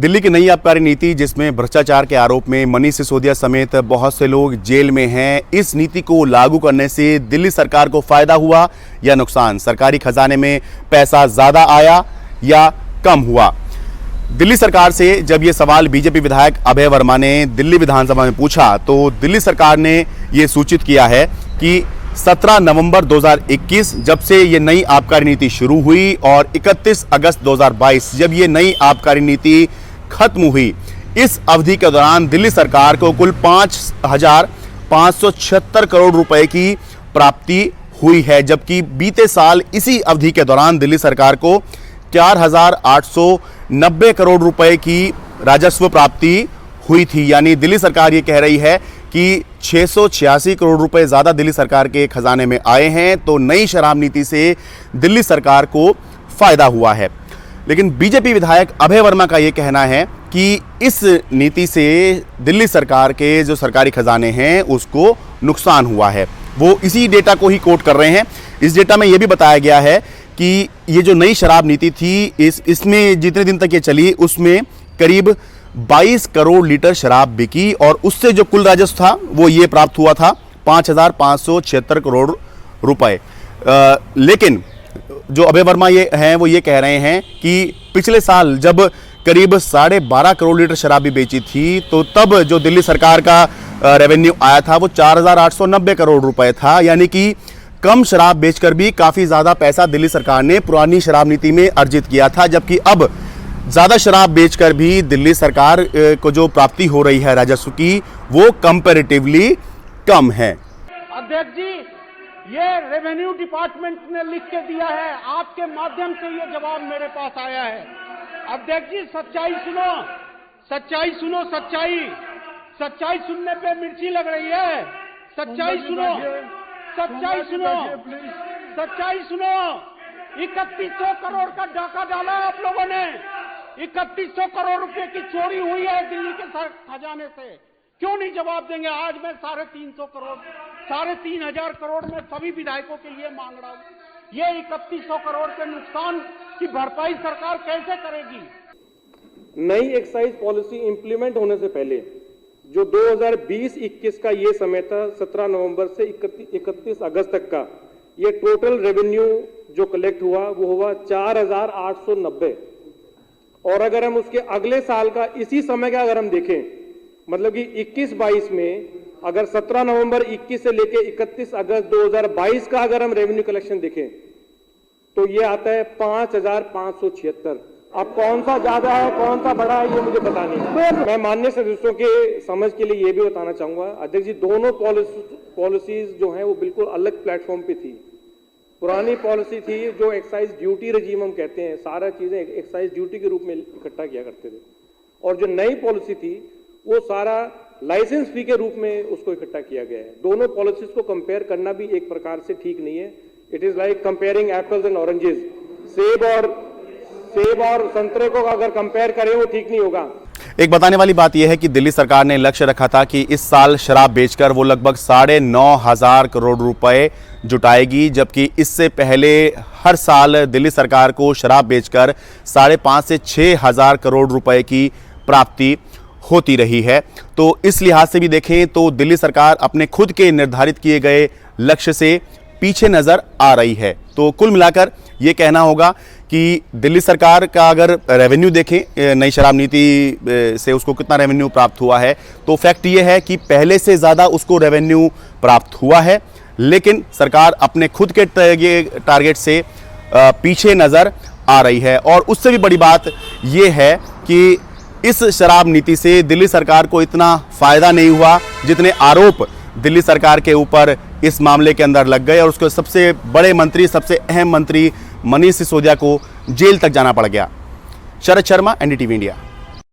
दिल्ली की नई आबकारी नीति जिसमें भ्रष्टाचार के आरोप में मनीष सिसोदिया समेत बहुत से लोग जेल में हैं, इस नीति को लागू करने से दिल्ली सरकार को फायदा हुआ या नुकसान? सरकारी खजाने में पैसा ज्यादा आया या कम हुआ? दिल्ली सरकार से जब ये सवाल बीजेपी विधायक अभय वर्मा ने दिल्ली विधानसभा में पूछा तो दिल्ली सरकार ने ये सूचित किया है कि 17 नवंबर 2021 जब से ये नई आबकारी नीति शुरू हुई और 31 अगस्त 2022 जब ये नई आबकारी नीति खत्म हुई, इस अवधि के दौरान दिल्ली सरकार को कुल 5,576 करोड़ रुपए की प्राप्ति हुई है, जबकि बीते साल इसी अवधि के दौरान दिल्ली सरकार को 4,890 करोड़ रुपए की राजस्व प्राप्ति हुई थी। यानी दिल्ली सरकार ये कह रही है कि 686 करोड़ रुपए ज़्यादा दिल्ली सरकार के खजाने में आए हैं, तो नई शराब नीति से दिल्ली सरकार को फ़ायदा हुआ है। लेकिन बीजेपी विधायक अभय वर्मा का ये कहना है कि इस नीति से दिल्ली सरकार के जो सरकारी खजाने हैं उसको नुकसान हुआ है। वो इसी डेटा को ही कोट कर रहे हैं। इस डेटा में ये भी बताया गया है कि ये जो नई शराब नीति थी इसमें जितने दिन तक ये चली उसमें करीब 22 करोड़ लीटर शराब बिकी और उससे जो कुल राजस्व था वो ये प्राप्त हुआ था 5,576 करोड़ रुपए। लेकिन जो अभय वर्मा ये हैं वो ये कह रहे हैं कि पिछले साल जब करीब 12.5 करोड़ लीटर शराब भी बेची थी तो तब जो दिल्ली सरकार का रेवेन्यू आया था वो 4,890 करोड़ रुपए था। यानी कि कम शराब बेचकर भी काफ़ी ज़्यादा पैसा दिल्ली सरकार ने पुरानी शराब नीति में अर्जित किया था, जबकि अब ज़्यादा शराब बेचकर भी दिल्ली सरकार को जो प्राप्ति हो रही है राजस्व की वो कंपैरेटिवली कम है। अध्यक्ष जी, ये रेवेन्यू डिपार्टमेंट ने लिख के दिया है, आपके माध्यम से ये जवाब मेरे पास आया है। अध्यक्ष जी, सच्चाई सुनो, सच्चाई सुनो, सच्चाई सुनने पे मिर्ची लग रही है। सच्चाई सुनो, सच्चाई सुनो, सच्चाई सुनो। 3100 करोड़ का डाका डाला आप लोगों ने। 3100 करोड़ रुपए की चोरी हुई है दिल्ली के खजाने से। क्यों नहीं जवाब देंगे? आज मैं 3,500 करोड़ में सभी विधायकों के लिए मांग रहा हूं। ये 3100 करोड़ के नुकसान की भरपाई सरकार कैसे करेगी? नई एक्साइज पॉलिसी इंप्लीमेंट होने से पहले जो 2020-21 का ये समय था, 17 नवंबर से 31 अगस्त तक का, ये टोटल रेवेन्यू जो कलेक्ट हुआ वो हुआ 4,890। और अगर हम उसके अगले साल का इसी समय का अगर हम देखें, मतलब कि 21-22 में अगर 17 नवंबर 21 से लेके 31 अगस्त 2022 का अगर हम रेवेन्यू कलेक्शन देखें तो ये आता है 5,576। अब कौन सा ज्यादा है कौन सा बड़ा है ये मुझे पता नहीं। मैं माननीय सदस्यों के समझ के लिए ये भी बताना चाहूंगा अध्यक्ष जी, दोनों पॉलिसीज जो हैं वो बिल्कुल अलग प्लेटफॉर्म पे थी। पुरानी पॉलिसी थी जो एक्साइज ड्यूटी रजीम हम कहते हैं, सारा चीजें एक्साइज ड्यूटी के रूप में इकट्ठा किया करते थे, और जो नई पॉलिसी थी वो सारा लाइसेंस फी के रूप में उसको इकट्ठा किया गया है। दोनों पॉलिसीज को कंपेयर करना भी एक प्रकार से ठीक नहीं है। It is like comparing apples and oranges. सेब और संतरे को अगर कंपेयर करें वो ठीक नहीं होगा। एक बताने वाली बात यह है कि दिल्ली सरकार ने लक्ष्य रखा था कि इस साल शराब बेचकर वो लगभग 9,500 करोड़ रुपए जुटाएगी, जबकि इससे पहले हर साल दिल्ली सरकार को शराब बेचकर 5,500 से 6,000 करोड़ रुपए की प्राप्ति होती रही है। तो इस लिहाज से भी देखें तो दिल्ली सरकार अपने खुद के निर्धारित किए गए लक्ष्य से पीछे नजर आ रही है। तो कुल मिलाकर ये कहना होगा कि दिल्ली सरकार का अगर रेवेन्यू देखें नई शराब नीति से उसको कितना रेवेन्यू प्राप्त हुआ है तो फैक्ट ये है कि पहले से ज़्यादा उसको रेवेन्यू प्राप्त हुआ है, लेकिन सरकार अपने खुद के टारगेट से पीछे नज़र आ रही है। और उससे भी बड़ी बात ये है कि इस शराब नीति से दिल्ली सरकार को इतना फ़ायदा नहीं हुआ जितने आरोप दिल्ली सरकार के ऊपर इस मामले के अंदर लग गए और उसके सबसे बड़े मंत्री, सबसे अहम मंत्री मनीष सिसोदिया को जेल तक जाना पड़ गया। Sharad Sharma, NDTV India.